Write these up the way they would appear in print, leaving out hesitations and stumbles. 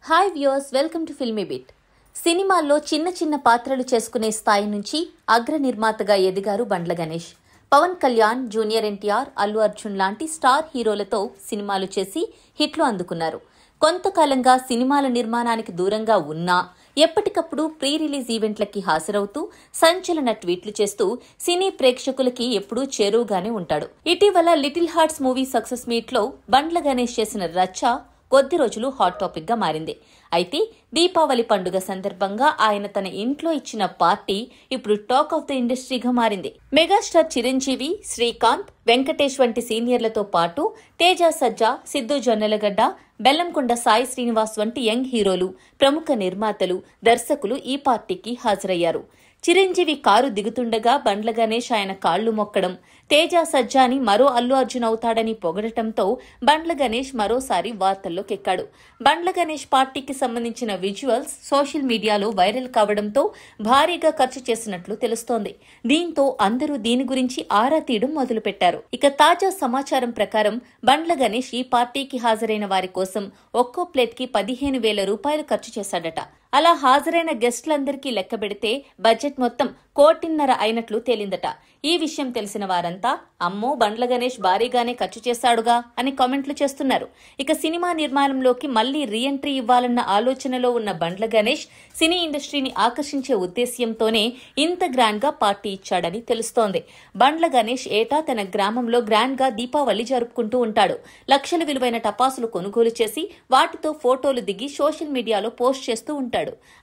Hi viewers, welcome to filmy bit. సినిమాల్లో చిన్న చిన్న పాత్రలు చేసుకునే స్థాయి నుంచి అగ్ర నిర్మాతగా ఎదిగారు బండ్ల గణేష్. పవన్ కళ్యాణ్, జూనియర్ ఎన్టీఆర్, అల్లు అర్జున్ లాంటి స్టార్ హీరోలతో సినిమాలు చేసి హిట్లు అందుకున్నారు. కొంతకాలంగా సినిమాల నిర్మాణానికి దూరంగా ఉన్నా ఎప్పటికప్పుడు ప్రీ రిలీజ్ ఈవెంట్లకి హాజరవుతూ సంచలన ట్వీట్లు చేస్తూ సినీ ప్రేక్షకులకి ఎప్పుడూ చేరువుగానే ఉంటాడు. ఇటీవల little hearts movie success meet లో బండ్ల గణేష్ చేసిన రచ్చ కొద్ది రోజులు హాట్ టాపిక్ గా మారింది. అయితే దీపావళి పండుగ సందర్భంగా ఆయన తన ఇంట్లో ఇచ్చిన పార్టీ ఇప్పుడు టాక్ ఆఫ్ ద ఇండస్ట్రీగా మారింది. మెగాస్టార్ చిరంజీవి, శ్రీకాంత్, వెంకటేష్ వంటి సీనియర్లతో పాటు తేజ సజ్జా, సిద్ధు జొన్నలగడ్డ, బెల్లంకొండ సాయి శ్రీనివాస్ వంటి యంగ్ హీరోలు, ప్రముఖ నిర్మాతలు, దర్శకులు ఈ పార్టీకి హాజరయ్యారు. చిరంజీవి కారు దిగుతుండగా బండ్ల గణేష్ ఆయన కాళ్లు మొక్కడం, తేజ సజ్జాని మరో అల్లు అర్జున్ అవుతాడని పొగడటంతో బండ్ల గణేష్ మరోసారి వార్తల్లోకెక్కాడు. బండ్ల గణేష్ పార్టీకి సంబంధించిన విజువల్స్ సోషల్ మీడియాలో వైరల్ కావడంతో భారీగా ఖర్చు చేసినట్లు తెలుస్తోంది. దీంతో అందరూ దీని గురించి ఆరా తీయడం మొదలుపెట్టారు. ఇక తాజా సమాచారం ప్రకారం బండ్ల గణేష్ ఈ పార్టీకి హాజరైన వారి కోసం ఒక్కో ప్లేట్ కి 15,000 రూపాయలు ఖర్చు చేశాడట. అలా హాజరైన గెస్టులందరికీ లెక్కబెడితే బడ్జెట్ మొత్తం 1,50,00,000 అయినట్లు తేలిందట. ఈ విషయం తెలిసిన వారంతా అమ్మో బండ్ల గణేష్ భారీగానే ఖర్చు చేశాడుగా అని కామెంట్లు చేస్తున్నారు. ఇక సినిమా నిర్మాణంలోకి మళ్లీ రీఎంట్రీ ఇవ్వాలన్న ఆలోచనలో ఉన్న బండ్ల గణేష్ సినీ ఇండస్ట్రీని ఆకర్షించే ఉద్దేశ్యంతోనే ఇంత గ్రాండ్ గా పార్టీ ఇచ్చాడని తెలుస్తోంది. బండ్ల గణేష్ ఏటా తన గ్రామంలో గ్రాండ్ గా దీపావళి జరుపుకుంటూ ఉంటాడు. లక్షల విలువైన టపాసులు కొనుగోలు చేసి వాటితో ఫోటోలు దిగి సోషల్ మీడియాలో పోస్ట్ చేస్తూ ఉంటాడు.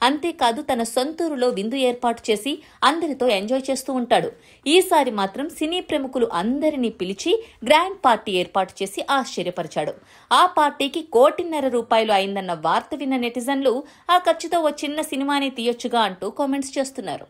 అంతేకాదు తన సొంతూరులో విందు ఏర్పాటు చేసి అందరితో ఎంజాయ్ చేస్తూ ఉంటాడు. ఈసారి మాత్రం సినీ ప్రముఖులు అందరినీ పిలిచి గ్రాండ్ పార్టీ ఏర్పాటు చేసి ఆశ్చర్యపరిచాడు. ఆ పార్టీకి 1,50,00,000 రూపాయలు అయిందన్న వార్త విన్న నెటిజన్లు ఆ ఖర్చుతో ఓ చిన్న సినిమాని తీయొచ్చుగా అంటూ కామెంట్స్ చేస్తున్నారు.